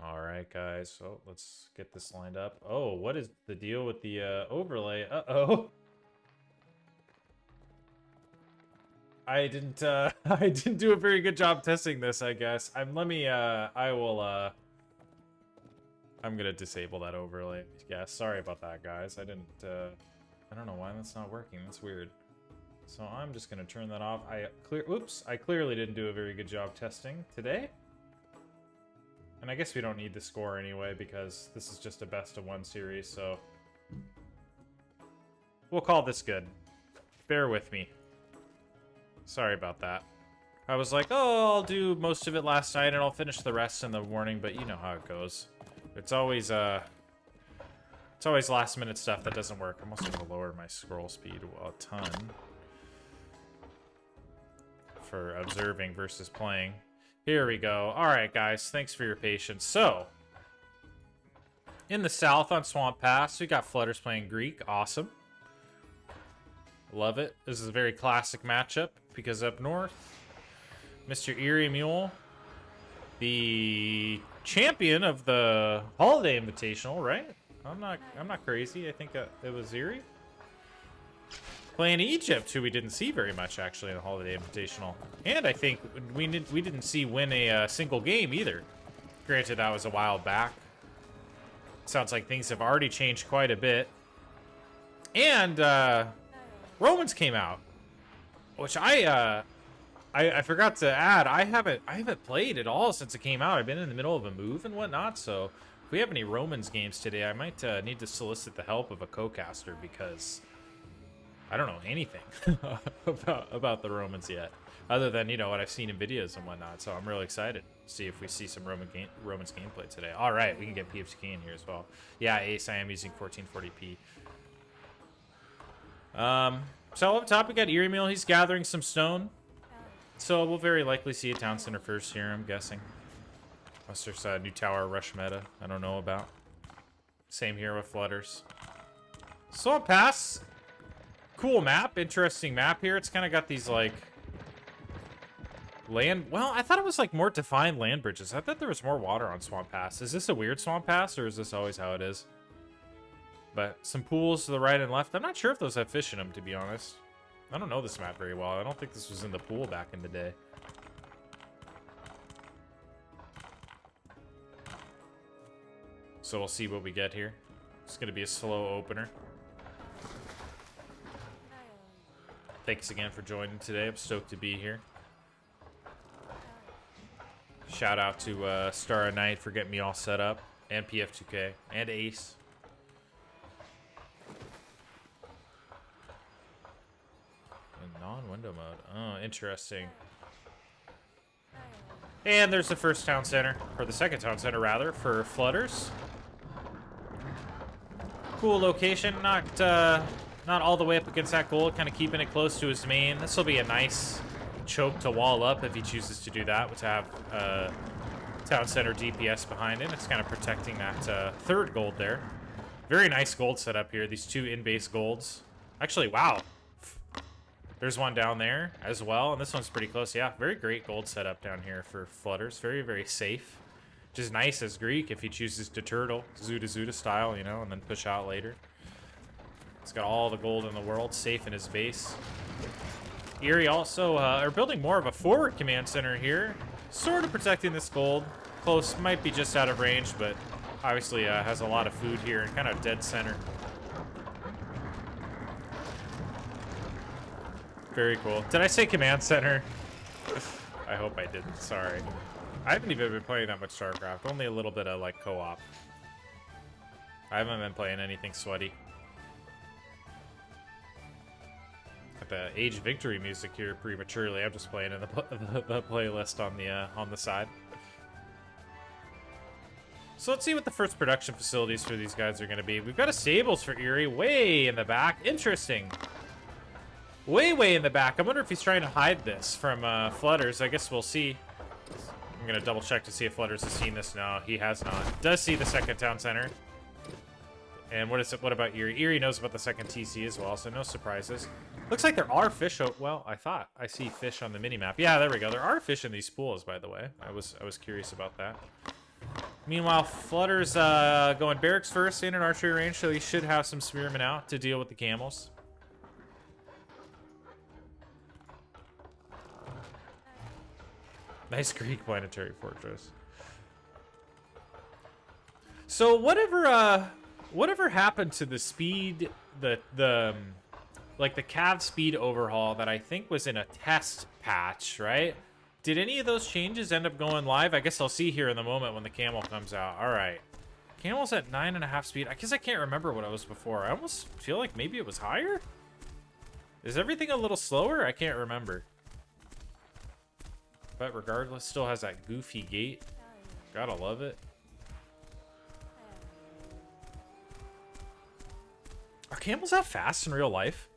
All right, guys. So let's get this lined up. Oh, what is the deal with the overlay? Uh-oh. I didn't I didn't do a very good job testing this, I guess. I'm gonna disable that overlay. Yeah, sorry about that, guys. I don't know why that's not working. That's weird. So I'm just gonna turn that off. Oops, I clearly didn't do a very good job testing today. And I guess we don't need the score anyway because this is just a best of one series, so we'll call this good. Bear with me. Sorry about that. I was like, oh, I'll do most of it last night and I'll finish the rest in the morning, but you know how it goes. It's always last minute stuff that doesn't work. I'm also gonna lower my scroll speed a ton for observing versus playing. Here we go. All right, guys, thanks for your patience. So, in the south on Swamp Pass, we got Flutters playing Greek. Awesome. Love it. This is a very classic matchup because up north, Mr. Eery Mule, the champion of the Holiday Invitational, right? I'm not crazy. I think it was Eery playing Egypt, who we didn't see very much actually in the Holiday Invitational, and I think we didn't see win a single game either. Granted, that was a while back. Sounds like things have already changed quite a bit, and Romans came out, which I forgot to add. I haven't played at all since it came out. I've been in the middle of a move and whatnot, so if we have any Romans games today, I might need to solicit the help of a co-caster because I don't know anything about the Romans yet, other than, you know, what I've seen in videos and whatnot. So I'm really excited to see if we see some Romans gameplay today. All right, we can get PFTK in here as well. Yeah, Ace, I am using 1440p. So up top we got Eery Meal. He's gathering some stone, so we'll very likely see a town center first here, I'm guessing. Unless there's a new tower rush meta I don't know about. Same here with Flutters. Swamp Pass. Cool map, interesting map here. It's kind of got these like land. Well, I thought it was like more defined land bridges. I thought there was more water on Swamp Pass. Is this a weird Swamp Pass or is this always how it is? But some pools to the right and left. I'm not sure if those have fish in them, to be honest. I don't know this map very well. I don't think this was in the pool back in the day. So we'll see what we get here. It's going to be a slow opener. Thanks again for joining today. I'm stoked to be here. Shout out to Star Knight for getting me all set up. And PF2K. And Ace. In non-window mode. Oh, interesting. And there's the first town center. Or the second town center, rather, for Flutters. Cool location. Not all the way up against that goal, kind of keeping it close to his main. This will be a nice choke to wall up if he chooses to do that, to have town center DPS behind him. It's kind of protecting that third gold there. Very nice gold setup here, these two in-base golds. Actually, wow. There's one down there as well, and this one's pretty close. Yeah, very great gold setup down here for Flutters. Very, very safe. Just nice as Greek if he chooses to turtle, Zuda style, you know, and then push out later. He's got all the gold in the world, safe in his base. Eery also are building more of a forward command center here. Sort of protecting this gold. Close, might be just out of range, but obviously has a lot of food here and kind of dead center. Very cool. Did I say command center? I hope I didn't, sorry. I haven't even been playing that much StarCraft, only a little bit of like co-op. I haven't been playing anything sweaty. Got the Age of Victory music here prematurely. I'm just playing in the playlist on the side. So let's see what the first production facilities for these guys are going to be. We've got a stables for Eery way in the back. Interesting. Way in the back. I wonder if he's trying to hide this from Flutters. I guess we'll see. I'm going to double check to see if Flutters has seen this. No, he has not. Does see the second town center. And what about Eery? Eery knows about the second TC as well, so no surprises. Looks like there are fish. Well, I thought I see fish on the minimap. Yeah, there we go. There are fish in these pools, by the way. I was curious about that. Meanwhile, Flutters going barracks first in an archery range, so he should have some spearmen out to deal with the camels. Nice Greek planetary fortress. So whatever happened to the speed, like the cav speed overhaul that I think was in a test patch, right? Did any of those changes end up going live? I guess I'll see here in the moment when the camel comes out. All right. Camel's at 9.5 speed. I guess I can't remember what it was before. I almost feel like maybe it was higher. Is everything a little slower? I can't remember. But regardless, still has that goofy gait. Gotta love it. Are camels that fast in real life?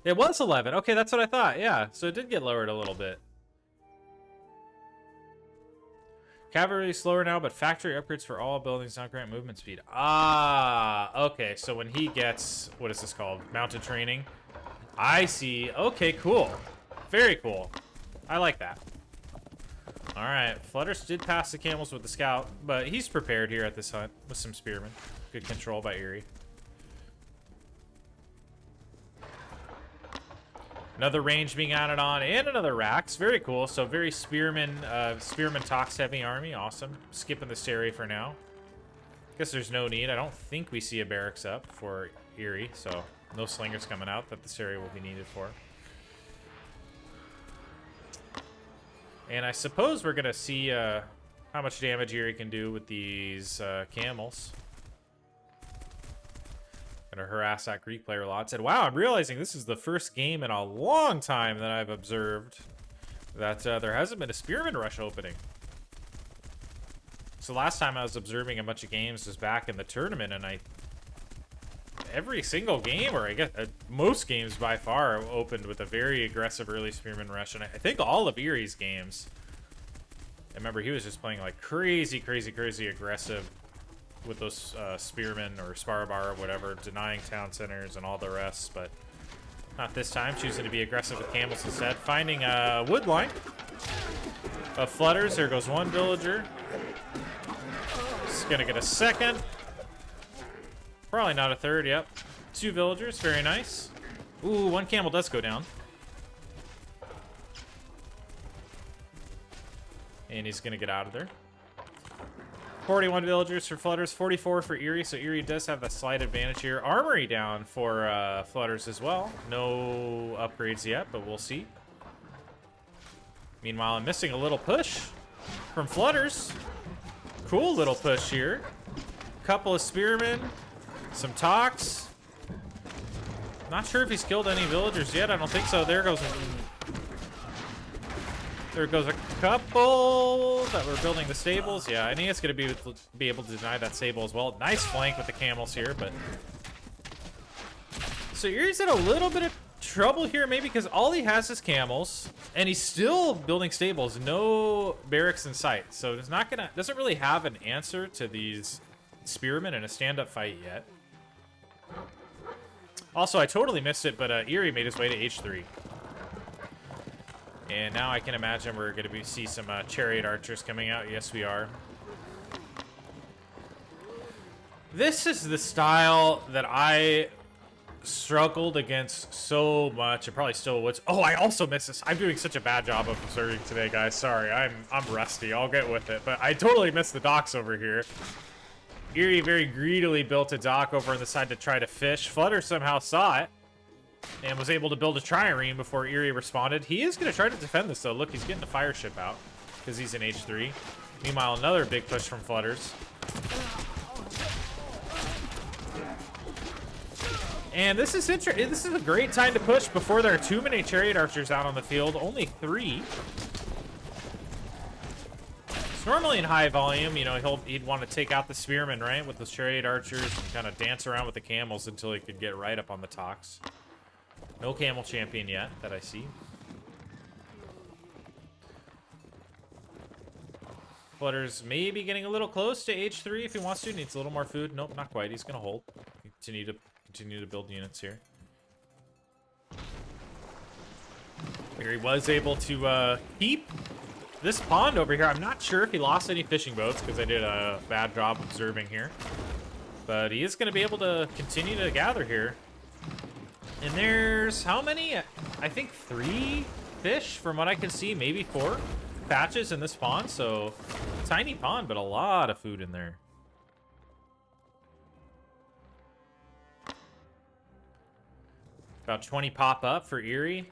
It was 11. Okay, that's what I thought. Yeah, so it did get lowered a little bit. Cavalry is slower now, but factory upgrades for all buildings now grant movement speed. Ah, okay. So when he gets, what is this called? Mounted training. I see. Okay, cool. Very cool. I like that. All right, Flutters did pass the camels with the scout, but he's prepared here at this hunt with some spearmen. Good control by Eery. Another range being added on, and another racks. Very cool. So very spearman tox heavy army. Awesome. Skipping this area for now. Guess there's no need. I don't think we see a barracks up for Eery, so no slingers coming out that this area will be needed for. And I suppose we're gonna see how much damage Eery can do with these camels. Gonna harass that Greek player a lot. Said, wow, I'm realizing this is the first game in a long time that I've observed that there hasn't been a spearman rush opening. So last time I was observing a bunch of games was back in the tournament, and every single game, or I guess most games by far, opened with a very aggressive early spearman rush. And I think all of Eerie's games, I remember he was just playing like crazy aggressive with those spearmen or sparbar or whatever, denying town centers and all the rest, but not this time. Choosing to be aggressive with camels instead. Finding a wood line of Flutters. There goes one villager. He's gonna get a second. Probably not a third. Yep. Two villagers. Very nice. Ooh, one camel does go down. And he's gonna get out of there. 41 villagers for Flutters, 44 for Eery, so Eery does have the slight advantage here. Armory down for Flutters as well. No upgrades yet, but we'll see. Meanwhile, I'm missing a little push from Flutters. Cool little push here. Couple of spearmen, some tox. Not sure if he's killed any villagers yet. I don't think so. There goes a couple that were building the stables. Yeah, I think it's going to be able to deny that stable as well. Nice flank with the camels here, but... So Eery's in a little bit of trouble here, maybe because all he has is camels, and he's still building stables. No barracks in sight, so it's not gonna... Doesn't really have an answer to these spearmen in a stand-up fight yet. Also, I totally missed it, but Eery made his way to H3. And now I can imagine we're going to see some chariot archers coming out. Yes, we are. This is the style that I struggled against so much, and probably still would. Oh, I also missed this. I'm doing such a bad job of observing today, guys. Sorry, I'm rusty. I'll get with it. But I totally missed the docks over here. Eery very greedily built a dock over on the side to try to fish. Flutter somehow saw it and was able to build a trireme before Eery responded. He is going to try to defend this, though. Look, he's getting the fire ship out because he's in H3. Meanwhile, another big push from Flutters. And this is interesting. This is a great time to push before there are too many chariot archers out on the field. Only 3. It's normally in high volume. You know, he'd want to take out the spearmen, right, with the chariot archers and kind of dance around with the camels until he could get right up on the tox. No camel champion yet that I see. Flutters maybe getting a little close to H3 if he wants to. Needs a little more food. Nope, not quite. He's gonna hold. Continue to build units here. Here he was able to keep this pond over here, I'm not sure if he lost any fishing boats because I did a bad job observing here. But he is going to be able to continue to gather here. And there's how many? I think 3 fish from what I can see, maybe 4 patches in this pond. So tiny pond, but a lot of food in there. About 20 pop up for Eery.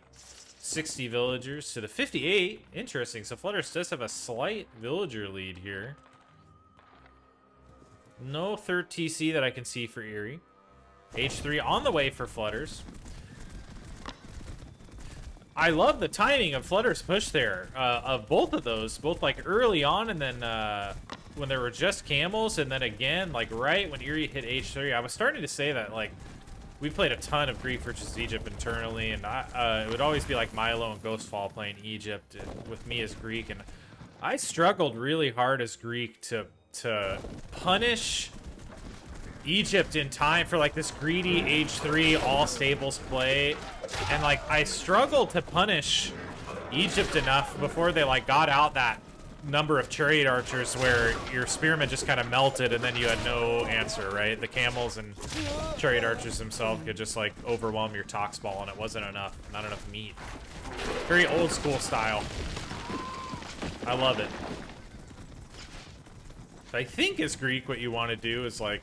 60 villagers to the 58. Interesting. So Flutters does have a slight villager lead here. No third TC that I can see for Eery. H3 on the way for Flutters. I love the timing of Flutters' push there. Of both of those. Both like early on and then when there were just camels. And then again, like right when Eery hit H3. I was starting to say that like we played a ton of Greek versus Egypt internally, and it would always be like Milo and Ghostfall playing Egypt with me as Greek, and I struggled really hard as Greek to punish Egypt in time for like this greedy H3 all stables play, and like I struggled to punish Egypt enough before they like got out that number of chariot archers where your spearmen just kind of melted and then you had no answer, right? The camels and chariot archers themselves could just like overwhelm your tox ball and it wasn't enough, not enough meat. Very old school style. I love it. I think as Greek what you want to do is like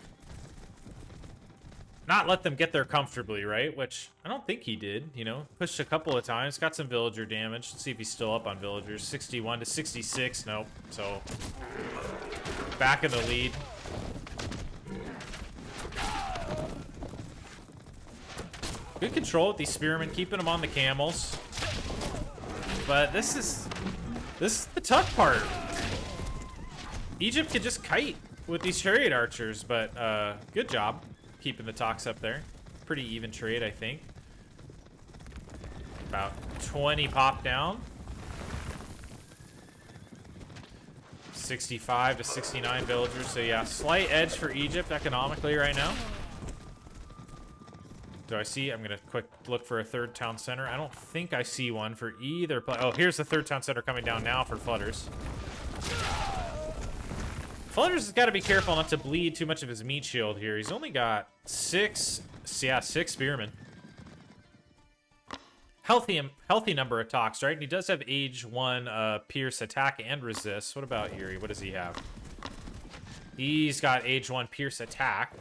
not let them get there comfortably, right? Which I don't think he did, you know. Pushed a couple of times, got some villager damage. Let's see if he's still up on villagers. 61 to 66, nope. So back in the lead. Good control with these spearmen, keeping them on the camels. But this is the tough part. Egypt could just kite with these chariot archers, but good job keeping the tox up there. Pretty even trade, I think. About 20 pop down. 65 to 69 villagers. So yeah, slight edge for Egypt economically right now. Do I see? I'm gonna quick look for a third town center. I don't think I see one for either play. Oh, here's the third town center coming down now for Flutters. Flutters has got to be careful not to bleed too much of his meat shield here. He's only got 6 spearmen. Healthy number of tox, right? And he does have age 1 pierce, attack, and resist. What about Eery? What does he have? He's got age 1 pierce, attack.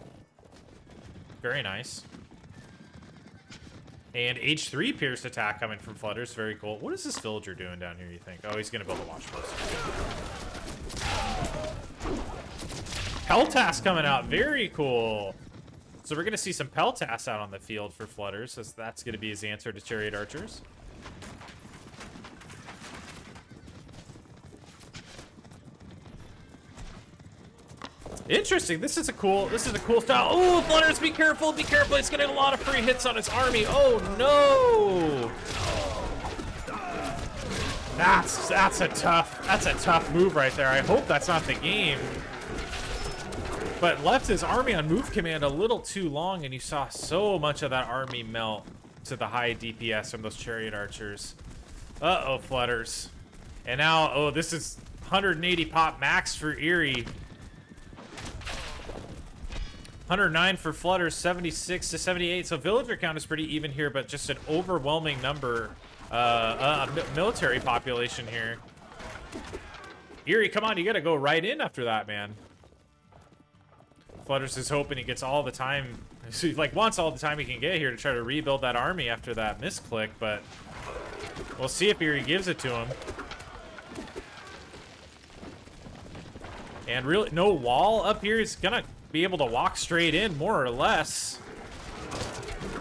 Very nice. And age 3 pierce attack coming from Flutters. Very cool. What is this villager doing down here, you think? Oh, he's going to build a watch post. Peltas coming out. Very cool. So we're going to see some Peltas out on the field for Flutters, as that's going to be his answer to chariot archers. Interesting. This is a cool style. Oh, Flutters, be careful, be careful. He's getting a lot of free hits on his army. Oh no. That's a tough move right there. I hope that's not the game. But left his army on move command a little too long, and you saw so much of that army melt to the high DPS from those chariot archers. Uh-oh, Flutters. And now, oh, this is 180 pop max for Eery. 109 for Flutters, 76 to 78. So villager count is pretty even here, but just an overwhelming number, military population here. Eery, come on, you gotta go right in after that, man. Flutters is hoping he gets all the time, he like wants all the time he can get here to try to rebuild that army after that misclick, but we'll see if Eery gives it to him. And really, no wall up here. He's gonna be able to walk straight in, more or less.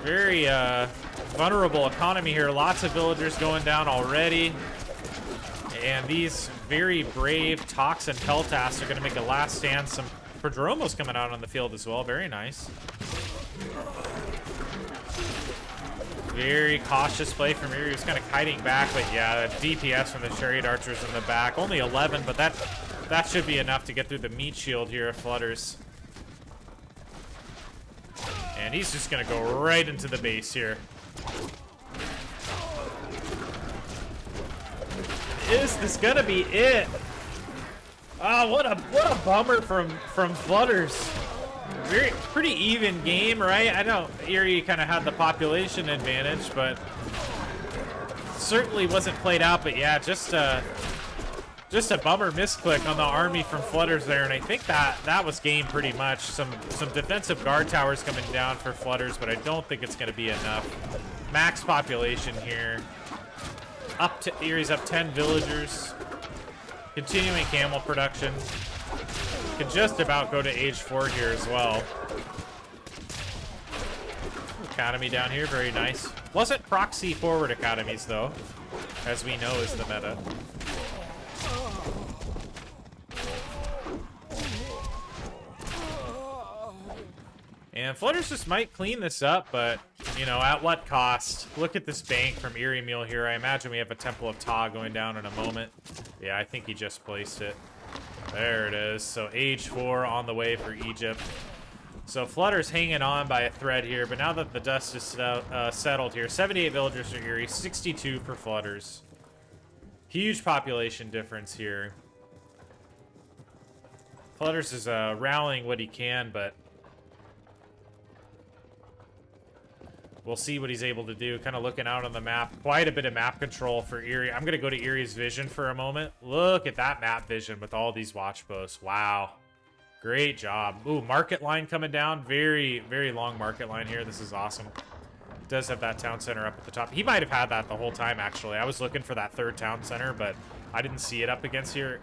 Very vulnerable economy here. Lots of villagers going down already. And these very brave Tox and Peltas are gonna make a last stand. Some Prodromos coming out on the field as well. Very nice. Very cautious play from Eery. He's kind of kiting back, but yeah, DPS from the chariot archers in the back. Only 11, but that should be enough to get through the meat shield here of Flutters. And he's just gonna go right into the base here. Is this gonna be it? Oh, what a bummer from Flutters. Pretty even game, right? I know Eery kind of had the population advantage, but certainly wasn't played out. But yeah, just a bummer misclick on the army from Flutters there, and I think that was game pretty much. Some defensive guard towers coming down for Flutters, but I don't think it's going to be enough. Max population here. Eery's up 10 villagers. Continuing camel production. Can just about go to age 4 here as well. Academy down here, very nice. Wasn't proxy forward academies though, as we know is the meta. And Flutters just might clean this up, but, you know, at what cost? Look at this bank from Eery Meal here. I imagine we have a Temple of Ta going down in a moment. Yeah, I think he just placed it. There it is. So age 4 on the way for Egypt. So Flutters hanging on by a thread here, but now that the dust is settled here, 78 villagers for Eery, 62 for Flutters. Huge population difference here. Flutters is rallying what he can, but we'll see what he's able to do. Kind of looking out on the map. Quite a bit of map control for Eery. I'm going to go to Eery's vision for a moment. Look at that map vision with all these watch posts. Wow. Great job. Ooh, market line coming down. Very, very long market line here. This is awesome. Does have that town center up at the top. He might have had that the whole time, actually. I was looking for that third town center, but I didn't see it up against here,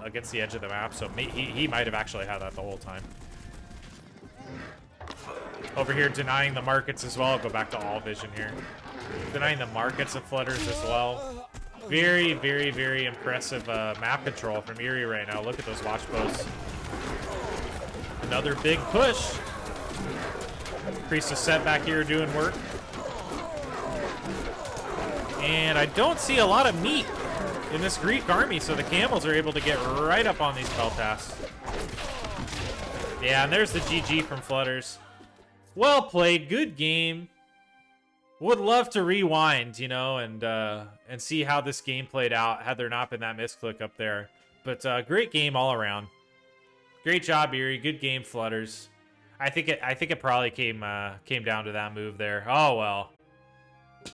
against the edge of the map. So he might have actually had that the whole time. Over here denying the markets as well. I'll go back to all vision here. Denying the markets of Flutters as well. Very, very, very impressive map control from Eery right now. Look at those watch posts. Another big push. Priest of setback here doing work. And I don't see a lot of meat in this Greek army, so the camels are able to get right up on these Peltas. Yeah, and there's the GG from Flutters. Well played, good game. Would love to rewind, you know, and see how this game played out had there not been that misclick up there. But great game all around. Great job, Eery. Good game, Flutters. I think it probably came down to that move there. Oh well.